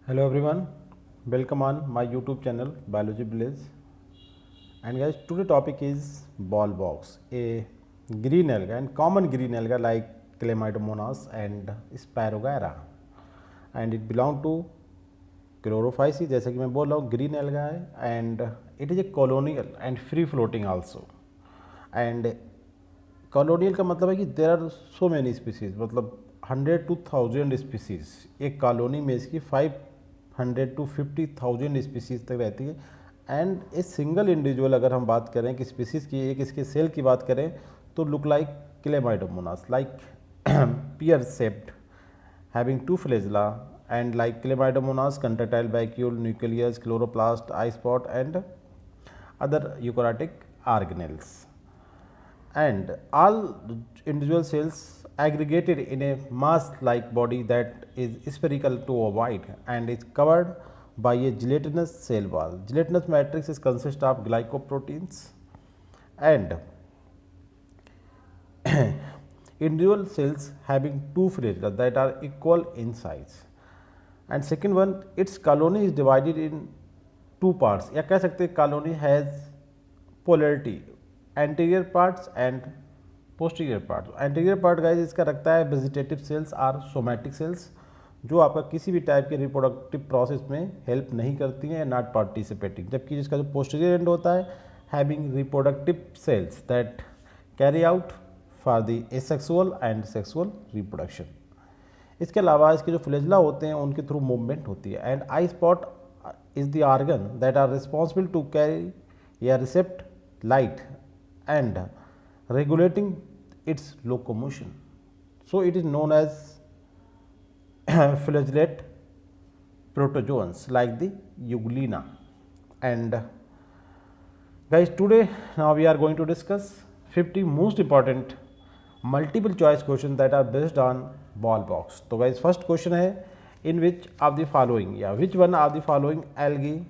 Hello everyone, welcome on my YouTube channel Biology Village. And guys, today topic is ball box, a green alga and common green alga like Chlamydomonas and Spirogyra, and it belong to Chlorophyceae. जैसे कि मैं बोल रहा हूँ green alga है and it is a colonial and free floating also. And colonial का मतलब है कि there are so many species, मतलब 100 to 1000 स्पीसीज. एक कॉलोनी में इसकी 500 to 50,000 स्पीसीज तक रहती है. एंड ए सिंगल इंडिविजुअल अगर हम बात करें कि स्पीसीज की, एक इसके सेल की बात करें तो look like Chlamydomonas, like pear shaped, having two flagella, and like Chlamydomonas, contractile vacuole, nucleus, chloroplast, eye spot, and other eukaryotic organelles. And all individual cells aggregated in a mass-like body that is spherical to ovoid and is covered by a gelatinous cell wall. Gelatinous matrix is consist of glycoproteins and individual cells having two flagella that are equal in size. And second one, its colony is divided in two parts, या कह सकते हैं colony has polarity, anterior parts and posterior parts. Anterior part guys इसका रखता है vegetative cells और somatic cells, जो आपका किसी भी टाइप के रिप्रोडक्टिव प्रोसेस में हेल्प नहीं करती हैं, नॉट पार्टिसिपेटिंग. जबकि जिसका जो पोस्टीरियर एंड होता है having reproductive cells that carry out for the asexual and sexual reproduction. इसके अलावा इसके जो फ्लैजेला होते हैं उनके थ्रू मूवमेंट होती है. And eye spot is the organ that are responsible to carry या receipt light and regulating its locomotion. So it is known as flagellate protozoans like the Euglena. And guys, today now we are going to discuss 50 most important multiple choice questions that are based on ball box. तो guys, first question है in which of the following या which one of the following algae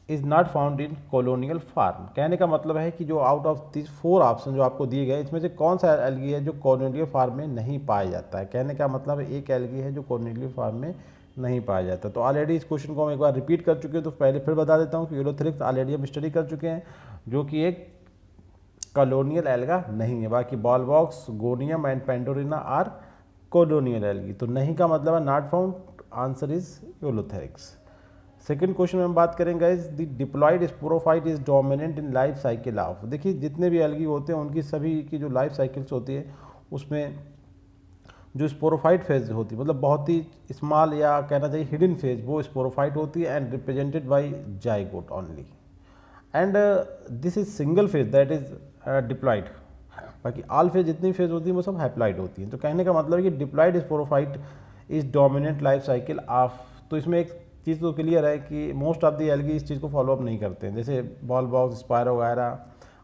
is not found in colonial form. कहने का मतलब है कि जो out of this 4 option जो आपको दिए गए इसमें से कौन सा एल्गी है जो कॉलोनियल फार्म में नहीं पाया जाता है. कहने का मतलब है एक एल्गी है जो कॉलोनियल फार्म में नहीं पाया जाता. तो ऑलरेडी इस क्वेश्चन को हम एक बार रिपीट कर चुके हैं, तो पहले फिर बता देता हूँ कि यूलोथेरिक्स ऑलरेडी हम स्टडी कर चुके हैं जो कि एक कॉलोनियल एल्गा नहीं है. बाकी Volvox, Gonium and Pandorina are colonial algae. तो नहीं का मतलब है not found, answer is Ulothrix. Second question में हम बात करेंगे is the diploid sporophyte is dominant in life cycle of. देखिए जितने भी एल्गी होते हैं उनकी सभी की जो लाइफ साइकिल्स होती है उसमें जो स्पोरोफाइट फेज होती है, मतलब बहुत ही स्मॉल या कहना चाहिए हिडन फेज, वो स्पोरोफाइट होती है and represented by zygote only. And this is single phase that is diploid. बाकी ऑल फेज जितनी फेज होती है वो सब हैप्लॉइड होती हैं. तो कहने का मतलब है कि diploid sporophyte is dominant life cycle of. तो इसमें एक चीज़ तो क्लियर है कि मोस्ट ऑफ द एल्गी इस चीज़ को फॉलोअप नहीं करते हैं, जैसे बॉल बॉक्स, स्पायरोगायरा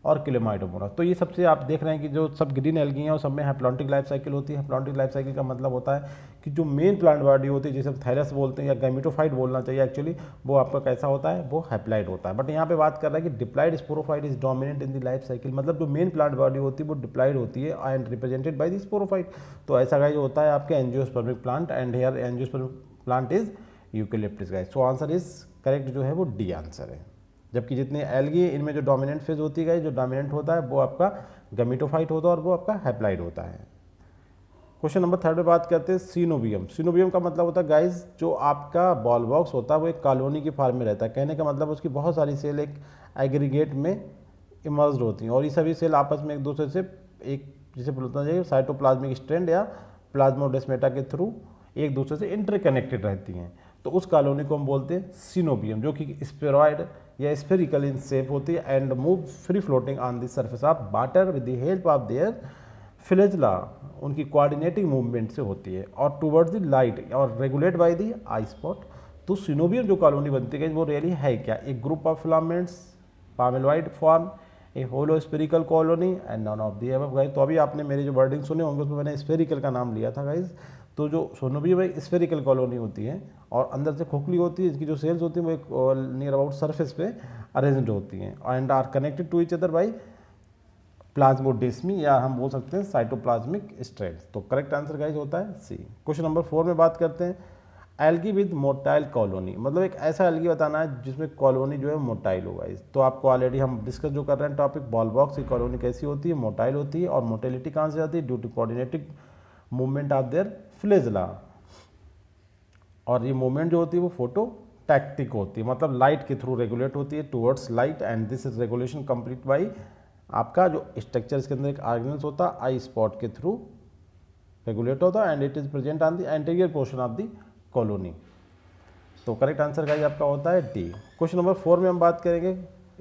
और क्लेमाइडोमोनास. तो ये सबसे आप देख रहे हैं कि जो सब ग्रीन एल्गी हैं वो सब में हैप्लॉन्टिक लाइफ साइकिल होती है. हैप्लॉन्टिक लाइफ साइकिल का मतलब होता है कि जो मेन प्लांट बॉडी होती है जिसे हम थायरस बोलते हैं या गैमेटोफाइट बोलना चाहिए एक्चुअली, वो आपका कैसा होता है, वो हैप्लाइड होता है. बट यहाँ पे बात कर रहा है कि diploid sporophyte is dominant in the life cycle, मतलब जो मेन प्लांट बॉडी होती है वो डिप्लाइड होती है and represented by the sporophyte. तो ऐसा का जो होता है आपके angiospermic plant, and here angiospermic plant is eucalyptus guys. So answer is correct जो है वो डी आंसर है. जबकि जितने एल्गी इनमें जो डोमिनेंट फेज होती है, जो डोमिनेंट होता है वो आपका गैमेटोफाइट होता है और वो आपका हैप्लाइड होता है. क्वेश्चन नंबर 3 में बात करते हैं सीनोबियम. सीनोबियम का मतलब होता है गाइस जो आपका बॉल बॉक्स होता है वो एक कॉलोनी की फॉर्म में रहता है. कहने का मतलब उसकी बहुत सारी सेल एक एग्रीगेट में इमर्ज होती हैं और ये सभी सेल आपस में एक दूसरे से एक जिसे बोलना चाहिए साइटोप्लाज्मिक स्ट्रैंड या प्लाज्मोडेस्मेटा के थ्रू एक दूसरे से इंटरकनेक्टेड रहती हैं. तो उस कॉलोनी को हम बोलते हैं सीनोबियम, जो कि स्फेरॉइड या स्फेरिकल इन शेप होती है and move free floating on the surface of water with the help of their flagella. उनकी कोऑर्डिनेटिंग मूवमेंट से होती है और टुवर्ड्स द लाइट और regulate by the eye spot. तो सीनोबियम जो कॉलोनी बनती है वो रियली है क्या, एक group of filaments palmelloid form, a hollow spherical colony and none of the above guys. तो अभी आपने मेरी जो वर्डिंग सुने होंगे उसमें मैंने स्फेरिकल का नाम लिया था गाइस. तो जो सोनोबियम एक स्फेरिकल कॉलोनी होती है और अंदर से खोखली होती है, इसकी जो सेल्स होती हैं वो एक नियर अबाउट सरफेस पे अरेंज्ड होती हैं and are connected to each other by plasmodesmata या हम बोल सकते हैं साइटोप्लाज्मिक स्ट्रैंड. तो करेक्ट आंसर गाइस होता है सी. क्वेश्चन नंबर 4 में बात करते हैं एल्गी विद मोटाइल कॉलोनी, मतलब एक ऐसा एल्गी बताना है जिसमें कॉलोनी जो है मोटाइल होगा। तो आपको ऑलरेडी हम डिस्कस जो कर रहे हैं टॉपिक, बॉल बॉक्स की कॉलोनी कैसी होती है, मोटाइल होती है। और मोटेलिटी कहाँ से आती है, due to coordinating movement of their flagella. और ये मूवमेंट जो होती है वो फोटो टैक्टिक होती है, मतलब लाइट के थ्रू रेगुलेट होती है towards light, and this is regulation complete by आपका जो स्ट्रक्चर इसके अंदर एक ऑर्गेनल्स होता है, आई स्पॉट के थ्रू रेगुलेट होता है, and it is present on the anterior portion of the colony. तो करेक्ट आंसर गाइस आपका होता है डी। क्वेश्चन नंबर 4 में हम बात करेंगे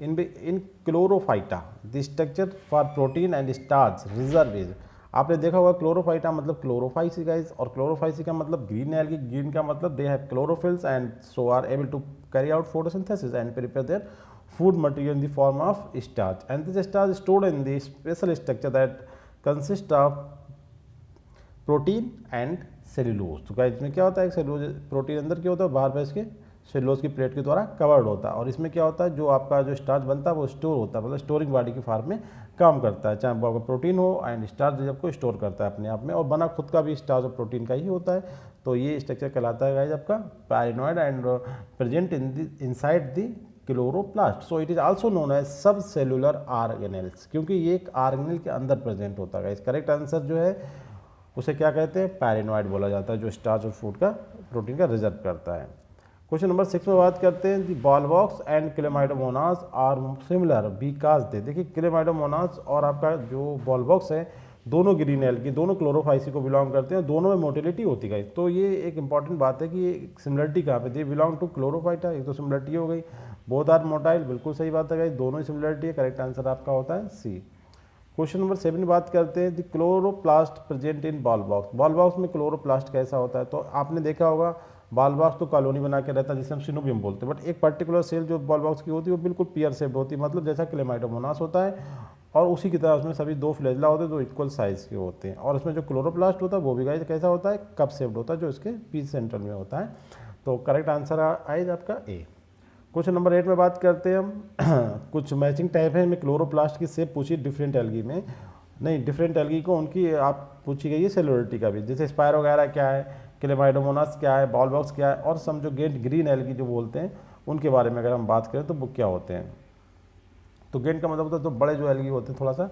in chlorophyta the structure for protein and starch reserve is. आपने देखा होगा क्लोरोफाइटा मतलब क्लोरोफाइसी गाइस, और क्लोरोफाइसी का मतलब ग्रीन एल्गी, ग्रीन का मतलब they have chlorophylls and so are able to carry out photosynthesis and prepare their food material in the form of starch, and this starch is stored in the special structure that consists of protein and cellulose। तो guys इसमें क्या होता है, cellulose protein अंदर क्या होता है, बाहर पे इसके सेलुलोज की प्लेट के द्वारा कवर्ड होता है। और इसमें क्या होता है, जो आपका जो स्टार्च बनता है वो स्टोर होता है, मतलब स्टोरिंग बॉडी के फॉर्म में काम करता है, चाहे वो आपका प्रोटीन हो, एंड स्टार्च जब को स्टोर करता है अपने आप में, और बना खुद का भी स्टार्च और प्रोटीन का ही होता है। तो ये स्ट्रक्चर कहलाता है गाइस आपका pyrenoid and present inside the chloroplast. So it is also known as subcellular organelles, क्योंकि ये एक ऑर्गेनेल के अंदर प्रेजेंट होता है। करेक्ट आंसर जो है उसे क्या कहते हैं, पैरानोइड बोला जाता है, जो स्टार्च और फूड का प्रोटीन का रिजर्व करता है। क्वेश्चन नंबर 6 में बात करते हैं the Volvox and Chlamydomonas are similar because they. देखिए क्लेमाइडोमोनास और आपका जो बॉल बॉक्स है दोनों ग्रीन एल्गी, दोनों क्लोरोफाइसी को बिलोंग करते हैं, दोनों में मोटिलिटी होती है। तो ये एक इंपॉर्टेंट बात है कि ये सिमिलरिटी कहाँ पे दे, बिलोंग टू क्लोरोफाइटा, एक तो सिमिलरिटी हो गई। बोथ आर मोटाइल, बिल्कुल सही बात है गाइस, दोनों ही सिमिलरिटी है। करेक्ट आंसर आपका होता है सी। क्वेश्चन नंबर 7 बात करते हैं the chloroplast present in ball box. Volvox में क्लोरोप्लास्ट कैसा होता है, तो आपने देखा होगा बॉल बॉक्स तो कॉलोनी बना के रहता है जिसे हम सिनोबियम बोलते हैं, बट एक पर्टिकुलर सेल जो बॉल बॉक्स की होती है वो बिल्कुल पियर शेप्ड होती है, मतलब जैसा क्लेमाइडोमोनास होता है, और उसी की तरह उसमें सभी 2 फ्लैजला होते हैं जो इक्वल साइज के होते हैं। और इसमें जो क्लोरोप्लास्ट होता है वो भी गाइस कैसा होता है, कप शेप्ड होता है, जो इसके पीच सेंटर में होता है। तो करेक्ट आंसर आएज आपका ए। क्वेश्चन नंबर 8 में बात करते हैं हम कुछ मैचिंग टाइप है, में क्लोरोप्लास्ट की शेप पूछी डिफरेंट एल्गी में, नहीं डिफरेंट एल्गी को उनकी आप पूछी गई है सेलुलरिटी का भी, जैसे स्पायरो वगैरह क्या है, क्लेमाइडोमोनास क्या है, बॉल बॉक्स क्या है, और सम जो ग्रीन एल्गी जो बोलते हैं उनके बारे में अगर हम बात करें तो वो क्या होते हैं। तो गेंद का मतलब होता है तो बड़े जो एल्गी होते हैं थोड़ा सा,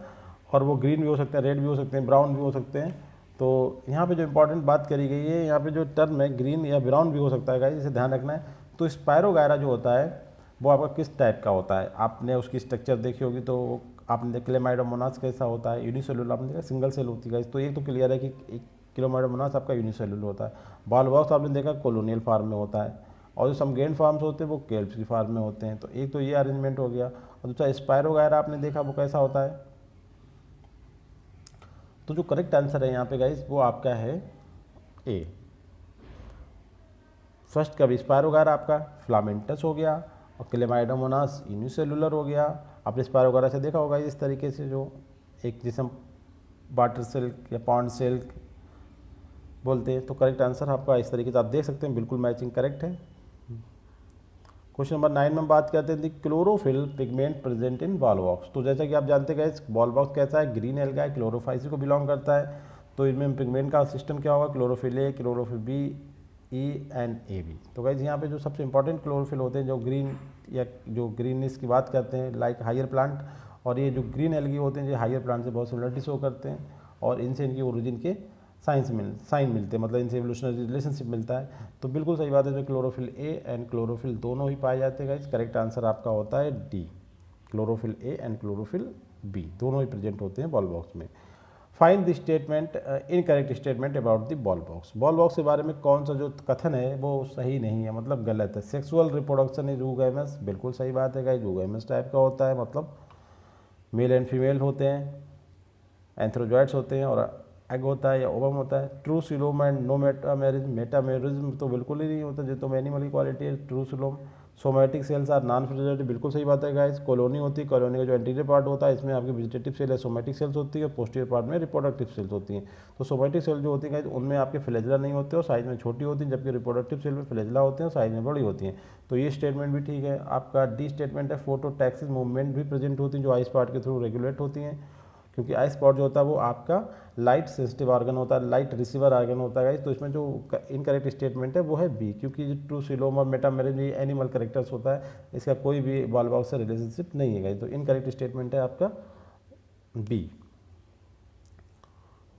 और वो ग्रीन भी हो सकते हैं, रेड भी हो सकते हैं, ब्राउन भी हो सकते हैं। तो यहाँ पे जो इंपॉर्टेंट बात करी गई है, यहाँ पे जो टर्म है ग्रीन या ब्राउन भी हो सकता है गाइस, इसे ध्यान रखना है। तो स्पायरोगायरा जो होता है वो आपका किस टाइप का होता है, आपने उसकी स्ट्रक्चर देखी होगी, तो आपने देखा क्लेमाइडोमोनास कैसा होता है, यूनिसेलुलर आपने देखा सिंगल सेल होती है। तो ये तो क्लियर है कि क्लेमाइडोमोनास आपका यूनिसेलुलर होता है। बॉल बॉक्स आपने देखा कॉलोनियल फॉर्म में होता है, और जो समगेंड फॉर्म्स होते हैं वो केल्प्स की फॉर्म में होते हैं। तो एक तो ये अरेंजमेंट हो गया, और दूसरा स्पायरोगायरा आपने देखा वो कैसा होता है। तो जो करेक्ट आंसर है यहाँ पे गाइस वो आपका है ए। फर्स्ट का भी स्पायरोगायरा आपका फिलामेंटस हो गया, और क्लेमाइडोमोनास यूनिसेलुलर हो गया। आपने स्पायरोगायरा से देखा होगा इस तरीके से, जो एक जिसे हम वाटर सेल या पॉन्ड सेल बोलते हैं। तो करेक्ट आंसर आपका इस तरीके से आप देख सकते हैं, बिल्कुल मैचिंग करेक्ट है। क्वेश्चन नंबर 9 में बात करते हैं the chlorophyll pigment present in Volvox. तो जैसा कि आप जानते हैं बॉल बॉक्स कैसा है, ग्रीन एल्गा है, क्लोरोफाइसी को बिलोंग करता है। तो इनमें पिगमेंट का सिस्टम क्या होगा, chlorophyll A, chlorophyll B, E and A B. तो गाइस यहाँ पे जो सबसे इंपॉर्टेंट क्लोरोफिल होते हैं जो ग्रीन या जो ग्रीननेस की बात करते हैं लाइक हायर प्लांट, और ये जो ग्रीन एल्गी होते हैं जो हायर प्लांट से बहुत सिमिलरिटी शो करते हैं, और इनसे इनकी ओरिजिन के साइन मिलते हैं, मतलब इनसे एवोल्यूशनरी रिलेशनशिप मिलता है। तो बिल्कुल सही बात है, जो क्लोरोफिल ए एंड क्लोरोफिल दोनों ही पाए जाते हैं गाइस। करेक्ट आंसर आपका होता है D, chlorophyll A and chlorophyll B दोनों ही प्रेजेंट होते हैं बॉल बॉक्स में। Find the statement incorrect statement about the ball box. Ball box के बारे में कौन सा जो कथन है वो सही नहीं है, मतलब गलत है। सेक्सुअल रिप्रोडक्शन इज यूगैमस, बिल्कुल सही बात है गाइस, यूगैमस टाइप का होता है, मतलब मेल एंड फीमेल होते हैं, एंथ्रोजॉइड्स होते हैं, और एग होता है या ओवम होता है। True coelom and no metamerism, metamerism तो बिल्कुल ही नहीं होता, जो तो एनिमल की क्वालिटी है true coelom. Somatic cells are non reproductive, बिल्कुल सही बात है गाइस। कॉलोनी होती है, कॉलोनी का जो एंटीरियर पार्ट होता है इसमें आपकी वेजिटेटिव सेल है, सोमैटिक सेल्स होती है, और पोस्टीरियर पार्ट में रिप्रोडक्टिव सेल्स होती हैं। तो सोमैटिक सेल जो होती है गाइस उनमें आपके फ्लैजेला नहीं होते और साइज में छोटी होती हैं, जबकि रिप्रोडक्टिव सेल में फ्लैजेला होते हैं और साइज में बड़ी होती हैं। तो ये स्टेटमेंट भी ठीक है। आपका डी स्टेटमेंट है फोटोटैक्सिस मूवमेंट भी प्रेजेंट होती हैं जो आइस पार्ट के थ्रू रेगुलेट होती हैं। क्योंकि आई स्पॉट जो होता है वो आपका लाइट सेंसिटिव ऑर्गन होता है, लाइट रिसीवर ऑर्गन होता है। तो इसमें जो इनकरेक्ट स्टेटमेंट है वो है बी, क्योंकि ट्रू सिलोम और मेटामेरिज ये एनिमल करेक्टर्स होता है, इसका कोई भी बॉल बॉक्स से रिलेशनशिप नहीं है गाइस। तो इनकरेक्ट स्टेटमेंट है आपका बी।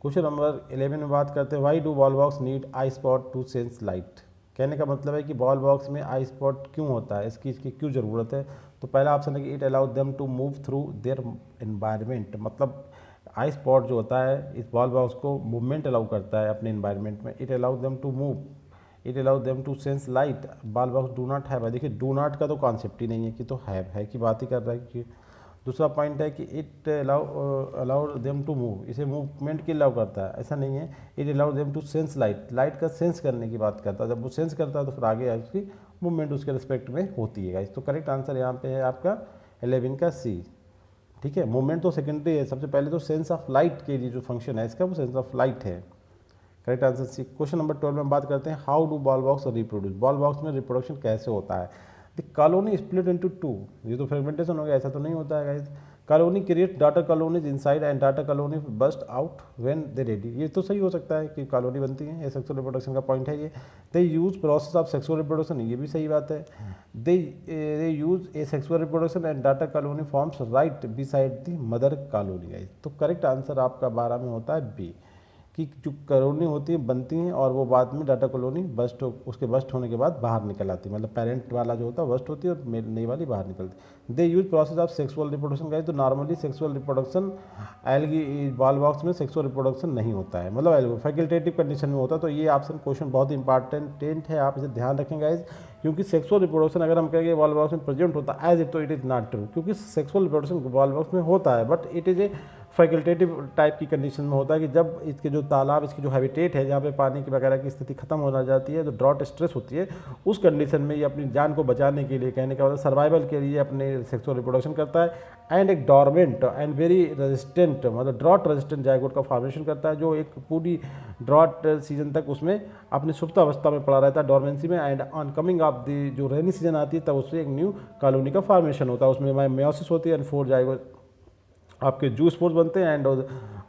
क्वेश्चन नंबर 11 में बात करते हैं, why do Volvox need eye spot to sense light. कहने का मतलब है कि बॉल बॉक्स में आई स्पॉट क्यों होता है, इसकी क्यों ज़रूरत है। तो पहला ऑप्शन है कि it allow them to move through their environment, मतलब आई स्पॉट जो होता है इस बॉल बॉक्स को मूवमेंट अलाउ करता है अपने एनवायरनमेंट में। It allow them to move, it allow them to sense light. Volvox do not have है, देखिए डू नॉट का तो कॉन्सेप्ट ही नहीं है कि तो है की बात ही कर रहा है कि। दूसरा पॉइंट है कि it allow them to move, इसे मूवमेंट के अलाउ करता है, ऐसा नहीं है। It allow them to sense light, light का सेंस करने की बात करता है, जब वो सेंस करता है तो फिर आगे उसकी मूवमेंट उसके रिस्पेक्ट में होती है गाइस। तो करेक्ट आंसर यहाँ पे है आपका 11 का सी। ठीक है, मूवमेंट तो सेकेंडरी है, सबसे पहले तो सेंस ऑफ लाइट के लिए जो फंक्शन है इसका वो सेंस ऑफ लाइट है। Correct answer C. Question number 12 में बात करते हैं, how do Volvox reproduce. Volvox में रिप्रोडक्शन कैसे होता है। The colony split into two, ये तो फ्रेगमेंटेशन हो गया, ऐसा तो नहीं होता है guys. Colony create daughter colonies inside and daughter colony burst out when they ready, ये तो सही हो सकता है कि कॉलोनी बनती है, ये सेक्सुअल रिप्रोडक्शन का पॉइंट है ये। They use process of sexual reproduction, ये भी सही बात है। They use asexual reproduction and daughter colony forms right beside the mother colony guys. तो करेक्ट आंसर आपका 12 में होता है बी, कि जो कॉलोनी होती है बनती हैं और वो बाद में डाटा कॉलोनी बस्ट उसके बस्ट होने के बाद बाहर निकल आती है, मतलब पेरेंट वाला जो होता है बस्ट होती है और नई वाली बाहर निकलती है। They use process of sexual reproduction guys. तो normally sexual reproduction algae Volvox में सेक्सुअल रिप्रोडक्शन नहीं होता है, मतलब फैकल्टेटिव कंडीशन में होता है। तो ये ऑप्शन क्वेश्चन बहुत इंपॉर्टेंट है, आप इसे ध्यान रखें गाइस, क्योंकि सेक्सुअल रिप्रोडक्शन अगर हम कहेंगे बॉल बॉक्स में प्रेजेंट होता है एज इट, तो इट इज़ नॉट ट्रू, क्योंकि सेक्सुअल रिप्रोडक्शन बॉल बॉक्स में होता है but it is A facultative type की कंडीशन में होता है कि जब इसके जो तालाब इसकी जो हैबिटेट है जहाँ पे पानी की वगैरह की स्थिति खत्म होना जाती है, जो ड्रॉट स्ट्रेस होती है, उस कंडीशन में ये अपनी जान को बचाने के लिए, कहने का मतलब सर्वाइवल के लिए अपने सेक्सुअल रिप्रोडक्शन करता है। एंड एक डॉर्मेंट एंड वेरी रेजिस्टेंट, मतलब ड्रॉट रेजिस्टेंट जायगोट का फॉर्मेशन करता है, जो एक पूरी ड्रॉट सीजन तक उसमें अपनी सुप्तावस्था में पड़ा रहता है, डॉर्मेंसी में। And on coming of the जो रेनी सीजन आती है तब उससे एक न्यू कॉलोनी का फॉर्मेशन होता है, उसमें मेयोसिस होती है एंड 4 जायगोट आपके जू स्पोर्स बनते हैं एंड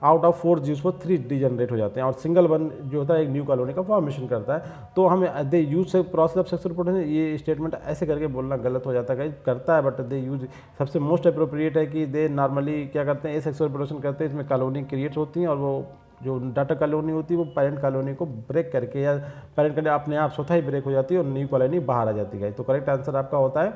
आउट ऑफ 4 जू स्पोर्स 3 डिजनरेट हो जाते हैं और सिंगल वन जो होता है एक न्यू कॉलोनी का फॉर्मेशन करता है। तो हम दे यूज से प्रोसेस ऑफ सेक्सुअल रिप्रोडक्शन, ये स्टेटमेंट ऐसे करके बोलना गलत हो जाता है, करता है बट दे यूज सबसे मोस्ट अप्रोप्रिएट है कि दे नॉर्मली क्या करते हैं, ए सेक्सुअल रिप्रोडक्शन करते हैं, इसमें कॉलोनी क्रिएट होती हैं और वो जो डाटा कॉलोनी होती है वो पेरेंट कॉलोनी को ब्रेक करके या पेरेंट कॉलोनी अपने आप स्वतः ही ब्रेक हो जाती है और न्यू कॉलोनी बाहर आ जाती है। तो करेक्ट आंसर आपका होता है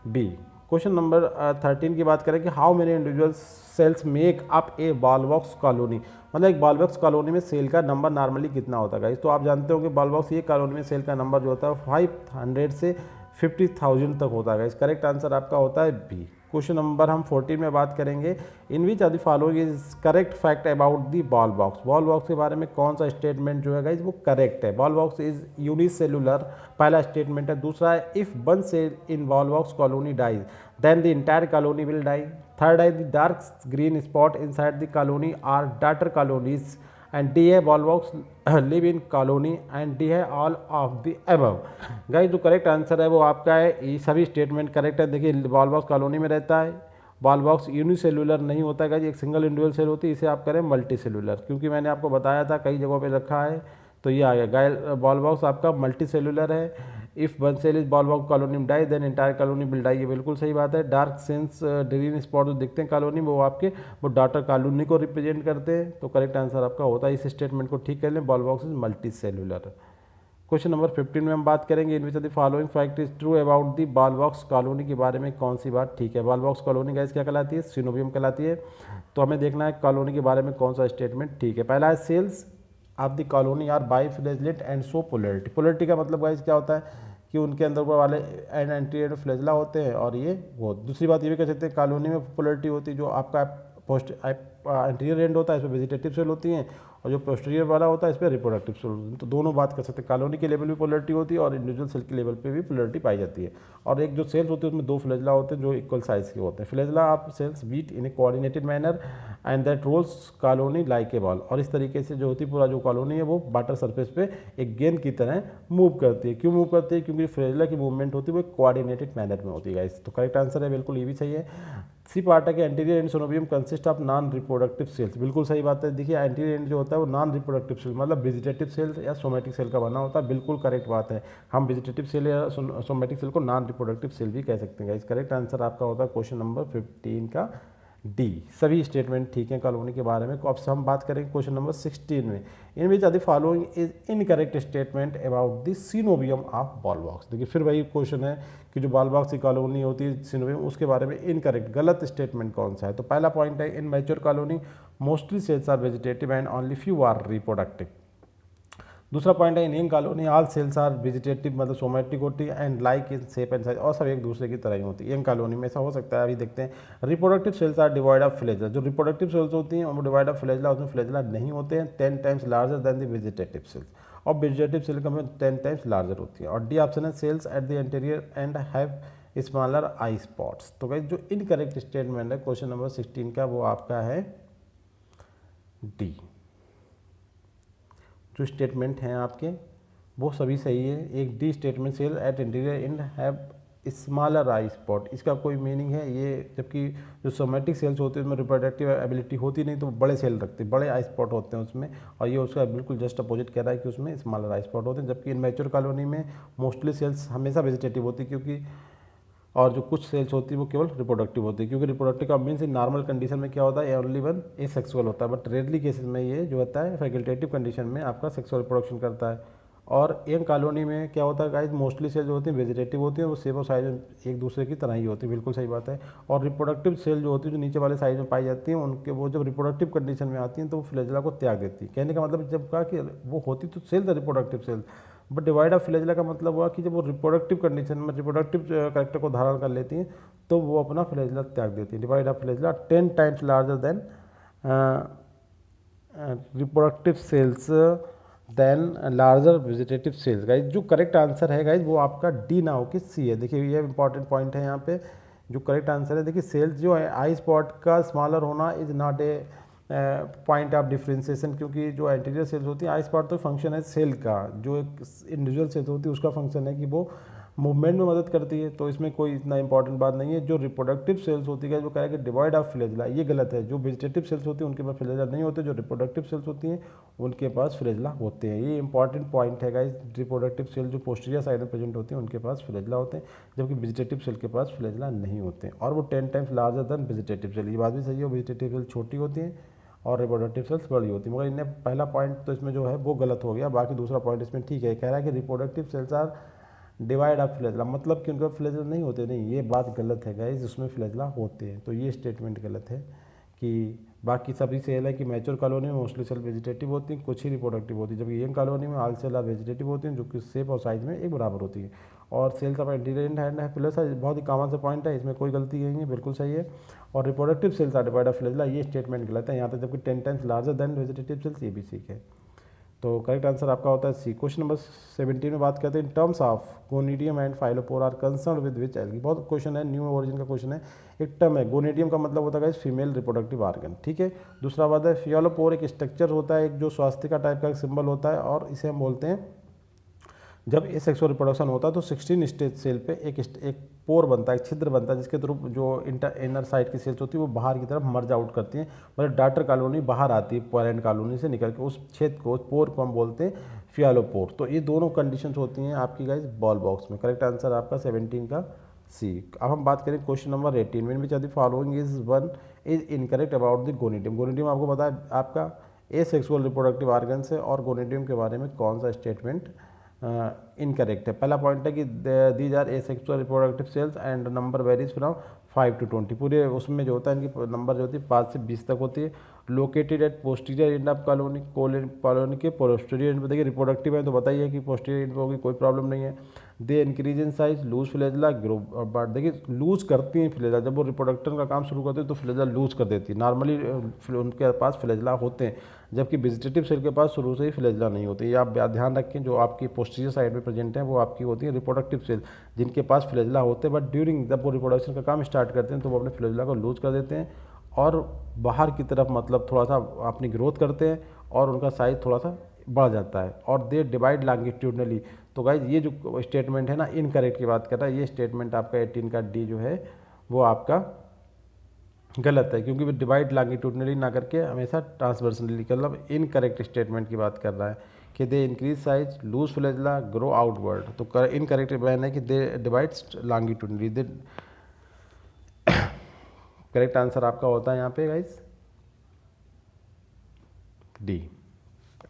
बी। क्वेश्चन नंबर 13 की बात करें कि how many individual cells make up A ball box colony, मतलब एक बॉल बॉक्स कॉलोनी में सेल का नंबर नॉर्मली कितना होता है गाइस। तो आप जानते हो कि बॉल बॉक्स ये कॉलोनी में सेल का नंबर जो होता है 500 से 50,000 तक होता है गाइस। करेक्ट आंसर आपका होता है बी। क्वेश्चन नंबर हम 14 में बात करेंगे, in which are the following is correct fact about the ball box. Ball box के बारे में कौन सा स्टेटमेंट जो है गाइस वो करेक्ट है। बॉल बॉक्स इज यूनिसेलुलर, पहला स्टेटमेंट है। दूसरा है if one cell in ball box colony dies then the entire colony will die. Third है the dark green spot inside the colony are daughter colonies and D है Volvox live in colony and D है all of the above. Guys जो correct answer है वो आपका है, ये सभी स्टेटमेंट करेक्ट है। देखिए बॉल बॉक्स कॉलोनी में रहता है, बॉल बॉक्स यूनिसेलुलर नहीं होता है गाइस, एक सिंगल इंडिविजुअल सेल होती है, इसे आप करें मल्टी सेलुलर, क्योंकि मैंने आपको बताया था कई जगहों पे रखा है तो ये आ गया। गाइस बॉल बॉक्स आपका मल्टी सेलुलर है। If one cell is ball box colony में die then entire colony will die, ये बिल्कुल सही बात है। डार्क सेंस ग्रीन स्पॉट जो दिखते हैं कॉलोनी में वो आपके वो डाटर कॉलोनी को रिप्रेजेंट करते हैं। तो करेक्ट आंसर आपका होता है, इस स्टेटमेंट को ठीक कर लें, ball box is multicellular. Question number 15 में हम बात करेंगे, in which of the following fact is true about the ball box colony के बारे में कौन सी बात ठीक है। बॉल बॉक्स कॉलोनी गाइस क्या कहलाती है, सिनोबियम कहलाती है। तो हमें देखना है कॉलोनी के बारे में कौन सा स्टेटमेंट ठीक है। पहला है cells of the colony are biflagellate and show polarity. Polarity का मतलब गाइस क्या होता है कि उनके अंदर ऊपर वाले एंड एंटीरियर फ्लैजला होते हैं और ये वो। दूसरी बात ये भी कह सकते हैं कॉलोनी में पोलैरिटी होती है, जो आपका पोस्ट एंटीरियर एंड होता है इस पर वेजिटेटिव सेल होती हैं और जो पोस्टीरियर वाला होता है इस पर रिप्रोडक्टिव सेल होती है। तो दोनों बात कर सकते हैं, कॉलोनी के लेवल पे पोलैरिटी होती है और इंडिविजुअल सेल के लेवल पे भी पोलैरिटी पाई जाती है। और एक जो सेल्स होती है उसमें 2 फ्लैजला होते हैं जो इक्वल साइज के होते हैं। Flagella of cells beat in a coordinated manner and that rolls colony like a ball. और इस तरीके से जो होती है पूरा जो कॉलोनी है वो वाटर सरफेस पे एक गेंद की तरह मूव करती है। क्यों मूव करती है, क्योंकि फ्लैजला की मूवमेंट होती है वो एक कोऑर्डिनेटेड मैनर में होती है गाइस। तो करेक्ट आंसर है बिल्कुल ये भी सही है। सी पार्ट है कि anterior and coenobium consist of non reproductive cells. बिल्कुल सही बात है। देखिए एंटीरियर एंड जो होता है वो नॉन रिप्रोडक्टिव सेल मतलब वेजिटेटिव सेल्स या सोमेटिक सेल का बना होता है। बिल्कुल करेक्ट बात है। हम वेजिटेटिव सेल या सोमेटिक सेल को नॉन रिप्रोडक्टिव सेल भी कह सकते हैं। करेक्ट आंसर आपका होता है क्वेश्चन नंबर 15 का डी। सभी स्टेटमेंट ठीक है कॉलोनी के बारे में। अब से हम बात करेंगे क्वेश्चन नंबर 16 में। In which are the following is incorrect statement about the coenobium of volvox. देखिए फिर वही क्वेश्चन है कि जो बॉल बॉक्स की कॉलोनी होती है सिनोबियम, उसके बारे में इनकरेक्ट गलत स्टेटमेंट कौन सा है। तो पहला पॉइंट है in mature colony mostly cells are vegetative and only few are reproductive. दूसरा पॉइंट है in young colony all cells are vegetative मतलब सोमेटिक होती है and like in shape and size, और सब एक दूसरे की तरह ही होती है। यंग कॉलोनी में ऐसा हो सकता है। अभी देखते हैं reproductive cells are devoid of flagella. जो रिप्रोडक्टिव सेल्स होती हैं वो डिवाइड ऑफ फ्लैजेला, उसमें फ्लैजेला नहीं होते हैं। 10 times larger than the vegetative cells, और वेजिटेटिव सेल का 10 टाइम्स लार्जर होती है। और डी ऑप्शन है cells at the interior and have smaller eye spots. तो गाइस जो इनकरेक्ट स्टेटमेंट है क्वेश्चन नंबर 16 का वो आपका है डी। जो स्टेटमेंट हैं आपके वो सभी सही है। एक D statement cell at interior and have smaller eye spot, इसका कोई मीनिंग है ये, जबकि जो सोमेटिक सेल्स होते हैं उसमें रिप्रोडक्टिव एबिलिटी होती नहीं तो बड़े सेल रखते हैं, बड़े आई स्पॉट होते हैं उसमें, और ये उसका बिल्कुल जस्ट अपोजिट कह रहा है कि उसमें स्मॉलर आई स्पॉट होते हैं। जबकि इन मैच्योर कॉलोनी में मोस्टली सेल्स हमेशा वेजिटेटिव होती है क्योंकि, और जो कुछ सेल्स होती है वो केवल रिप्रोडक्टिव होती है क्योंकि रिप्रोडक्टिव का मीन्स नॉर्मल कंडीशन में क्या होता है ओनली वन ए सेक्सुअल होता है, बट रेयरली केसेस में ये जो होता है फैकल्टेटिव कंडीशन में आपका सेक्सुअल रिप्रोडक्शन करता है। और यंग कॉलोनी में क्या होता है गाइस मोस्टली सेल जो होती हैं वेजिटेटिव होती हैं, वो सेप और साइज में एक दूसरे की तरह ही होती है। बिल्कुल सही बात है। और रिप्रोडक्टिव सेल जो होती है जो नीचे वाले साइज में पाई जाती हैं उनके वो जब रिप्रोडक्टिव कंडीशन में आती हैं तो वो फ्लैजेला को त्याग देती है। कहने का मतलब जब कहा कि वो होती तो cell the reproductive cell, but devoid of flagella का मतलब हुआ कि जब वो रिप्रोडक्टिव कंडीशन में रिप्रोडक्टिव कैरेक्टर को धारण कर लेती हैं तो वो अपना फ्लैजेला त्याग देती है। Divide of flagella 10 times larger then reproductive cells then larger vegetative cells. Guys जो करेक्ट आंसर है गाइज वो आपका डी ना हो कि सी है। देखिए ये इंपॉर्टेंट पॉइंट है यहाँ पे। जो करेक्ट आंसर है देखिए सेल्स जो है आई स्पॉट का स्मॉलर होना is not a point of differentiation, क्योंकि जो एंटीरियर सेल्स होती है आई स्पॉट तो फंक्शन है सेल का, जो एक इंडिविजुअल सेल्स होती है उसका फंक्शन है कि वो मूवमेंट में मदद करती है, तो इसमें कोई इतना इंपॉर्टेंट बात नहीं है। जो रिप्रोडक्टिव सेल्स होती है वो कह रहा है कि डिवाइड ऑफ फ्लैजेला, ये गलत है। जो वेजिटेटिव सेल्स होती है उनके पास फ्लैजेला नहीं होते, जो रिप्रोडक्टिव सेल्स होती हैं उनके पास फ्लैजेला होते हैं। ये इंपॉर्टेंट पॉइंट है गाइस। रिप्रोडक्टिव सेल जो पोस्टीरियर साइड में प्रेजेंट होती हैं उनके पास फ्लैजेला होते हैं, जबकि वेजिटेटिव सेल के पास फ्लैजेला नहीं होते हैं। और वो 10 times larger than vegetative cell, ये बात भी सही है। वेजिटेटिव सेल छोटी होती हैं और रिप्रोडक्टिव सेल्स बड़ी होती है। मगर इन्हें पहला पॉइंट तो इसमें जो है वो गलत हो गया, बाकी दूसरा पॉइंट इसमें ठीक है। कह रहा है कि reproductive cells are devoid of flagella, मतलब कि उनका फ्लैजेला नहीं होते, नहीं, ये बात गलत है गाइस, उसमें फ्लैजेला होते हैं। तो ये स्टेटमेंट गलत है। कि बाकी सभी सेल है कि मैच्योर कॉलोनी में मोस्टली सेल वेजिटेटिव होती हैं, कुछ ही रिप्रोडक्टिव होती है, जबकि यंग कॉलोनी में ऑल सेल आर वेजिटेटिव होती हैं जो कि शेप और साइज में एक बराबर होती है। और सेल्स ऑफ एंटीरियर हैंड है प्लस है, बहुत ही कॉमन से पॉइंट है, इसमें कोई गलती नहीं है, बिल्कुल सही है। और reproductive cells are devoid of flagella, ये स्टेटमेंट गलत है यहाँ तक, जबकि 10 times larger than vegetative cells, ये भी ठीक है। तो करेक्ट आंसर आपका होता है सी। क्वेश्चन नंबर 17 में बात करते हैं in terms of gonidium and phialopore are concern with which algae. बहुत क्वेश्चन है, न्यू ओरिजिन का क्वेश्चन है। एक टर्म है गोनिडियम का मतलब होता है फीमेल रिप्रोडक्टिव ऑर्गन, ठीक है। दूसरा बात है फाइलोपोर, एक स्ट्रक्चर होता है, एक जो स्वास्तिका टाइप का एक सिंबल होता है, और इसे हम बोलते हैं जब ये सेक्सुअल रिप्रोडक्शन होता है तो 16 स्टेज सेल पे एक पोर बनता है, एक छिद्र बनता है, जिसके थ्रू जो इनर साइड की सेल्स होती है वो बाहर की तरफ मर्ज आउट करती हैं, मतलब डॉटर कॉलोनी बाहर आती है पेरेंट कॉलोनी से निकल के, उस छेद को, उस पोर को हम बोलते हैं फाइलोपोर। तो ये दोनों कंडीशंस होती हैं आपकी गाइस बॉल बॉक्स में। करेक्ट आंसर आपका 17 का सी। अब हम बात करें क्वेश्चन नंबर 18 में, which are the following is incorrect about the gonidium. Gonidium आपको पता है आपका ए सेक्सुअल रिप्रोडक्टिव ऑर्गन से, और गोनिडियम के बारे में कौन सा स्टेटमेंट इनकरेक्ट है। पहला पॉइंट है कि these are asexual reproductive cells and number varies from 5 to 20। पूरे उसमें जो होता है इनकी नंबर जो होती है 5 से 20 तक होती है। Located at posterior end of colony के पोस्टीरियर एंड, देखिए रिप्रोडक्टिव है तो बताइए कि पोस्टीरियर एंड होगी, कोई प्रॉब्लम नहीं है। They increase in size, lose flagella, grow but, देखिए लूज करती हैं फ्लैजेला, जब वो रिप्रोडक्शन का काम शुरू करते हैं तो फ्लैजेला लूज कर देती है। नॉर्मली उनके पास फ्लैजेला होते हैं, जबकि वेजिटेटिव सेल के पास शुरू से ही फ्लैजेला नहीं होती। ये आप ध्यान रखें, जो आपकी पोस्टीरियर साइड में प्रेजेंट है वो आपकी होती है रिप्रोडक्टिव सेल, जिनके पास फ्लैजेला होते हैं, बट ड्यूरिंग जब वो रिप्रोडक्शन का काम स्टार्ट करते हैं तो वो अपने फ्लैजेला को लूज कर देते हैं और बाहर की तरफ मतलब थोड़ा सा अपनी ग्रोथ करते हैं और उनका साइज थोड़ा सा बढ़ जाता है, और दे डिवाइड लॉन्गिट्यूडनली। तो गाइज ये जो स्टेटमेंट है ना इनकरेक्ट की बात कर रहा है, ये स्टेटमेंट आपका 18 का डी जो है वो आपका गलत है, क्योंकि वो डिवाइड लॉन्गिट्यूडनली ना करके हमेशा ट्रांसवर्सनली, मतलब इनकरेक्ट स्टेटमेंट की बात कर रहा है कि they increase size, lose flagella, grow outward. तो इनकरेक्ट बयान है कि they divides longitudinally. The correct answer आपका होता है यहाँ पे गाइस डी।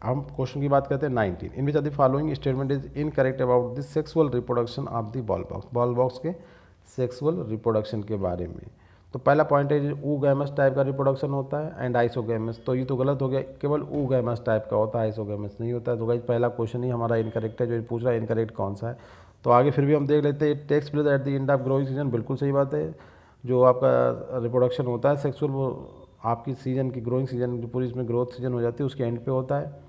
हम क्वेश्चन की बात करते हैं 19। In which are the following statement is incorrect about the sexual reproduction of the ball box. Ball box के सेक्सुअल रिप्रोडक्शन के बारे में। तो पहला पॉइंट है ऊगैमस टाइप का रिप्रोडक्शन होता है एंड आइसोगैमस। तो ये तो गलत हो गया, केवल ऊगैमस टाइप का होता है, आइसोगैमस नहीं होता है। तो गाइस पहला क्वेश्चन ही हमारा इनकरेक्ट है, जो पूछ रहा है इनकरेक्ट कौन सा है। तो आगे फिर भी हम देख लेते हैं। Takes place at the end of growing season, बिल्कुल सही बात है। जो आपका रिप्रोडक्शन होता है सेक्सुअल, वो आपकी सीजन की ग्रोइंग सीजन की पूरी इसमें ग्रोथ सीजन हो जाती है, उसके एंड पे होता है।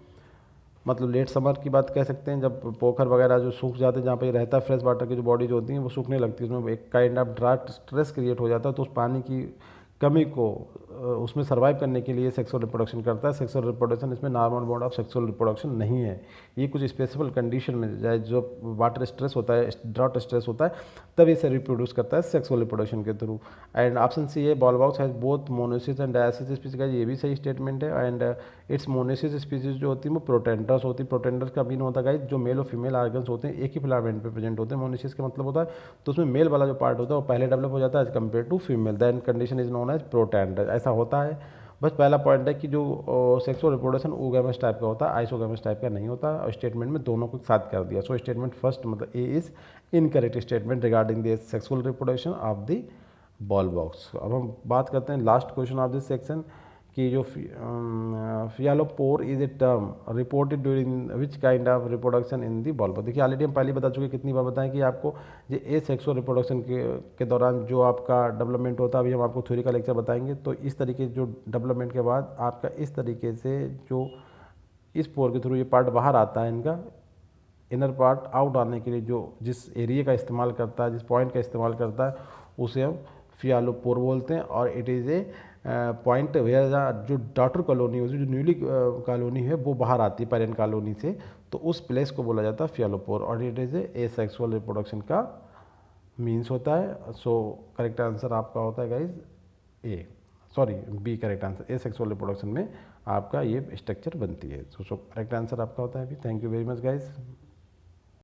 मतलब लेट समर की बात कह सकते हैं, जब पोखर वगैरह जो सूख जाते हैं, जहाँ पे रहता है फ्रेश वाटर की जो बॉडी जो होती है वो सूखने लगती है, उसमें एक kind of draft stress create हो जाता है। तो उस पानी की कमी को उसमें सर्वाइव करने के लिए सेक्सुअल रिप्रोडक्शन करता है। सेक्सुअल रिप्रोडक्शन इसमें normal mode of sexual reproduction नहीं है, ये कुछ स्पेसिफिक कंडीशन में जाए, जो वाटर स्ट्रेस होता है, ड्राउट स्ट्रेस होता है, तब इसे रिप्रोड्यूस करता है सेक्सुअल रिप्रोडक्शन के थ्रू। एंड ऑप्शन सी है volvox has both monoecious and dioecious species का, ये भी सही स्टेटमेंट है। एंड इट्स मोनोसिस स्पीसीज जो होती है वो प्रोटेंडर्स होती है। प्रोटेंडर्स का मीन होता है जो मेल और फीमेल आर्गन्स होते हैं एक ही फिलामेंट पे प्रेजेंट होते हैं। मोनोसिस का मतलब होता है तो उसमें मेल वाला जो पार्ट होता है वो पहले डेवलप हो जाता है as compare to female, than condition is known as protandry. ऐसा होता है। बस पहला पॉइंट है कि जो सेक्सुअल रिप्रोडक्शन ओगैमस टाइप का होता है, आइसोगैमस टाइप का नहीं होता। और स्टेटमेंट में दोनों को साथ कर दिया। सो स्टेटमेंट फर्स्ट मतलब A is incorrect statement regarding the sexual reproduction of the volvox. अब हम बात करते हैं last question of this section कि जो phialopore is a term reported during which kind of reproduction in the volvox. देखिए already हम पहले बता चुके, कितनी बार बताएं कि आपको ये ए सेक्सुअल रिप्रोडक्शन के दौरान जो आपका डेवलपमेंट होता है, अभी हम आपको थ्योरी का लेक्चर बताएंगे। तो इस तरीके जो डेवलपमेंट के बाद आपका इस तरीके से जो इस पोर के थ्रू ये पार्ट बाहर आता है, इनका इनर पार्ट आउट आने के लिए जो जिस एरिया का इस्तेमाल करता है, जिस पॉइंट का इस्तेमाल करता है, उसे हम फियालोपोर बोलते हैं। और it is a point where जो डॉटर कॉलोनी होती है, जो न्यूली कॉलोनी है वो बाहर आती है पेरेंट कॉलोनी से, तो उस प्लेस को बोला जाता है फियालोपोर। और it is asexual reproduction का मीन्स होता है। सो करेक्ट आंसर आपका होता है guys A, sorry B correct answer. Asexual reproduction में आपका ये स्ट्रक्चर बनती है। सो करेक्ट आंसर आपका होता है अभी। Thank you very much guys.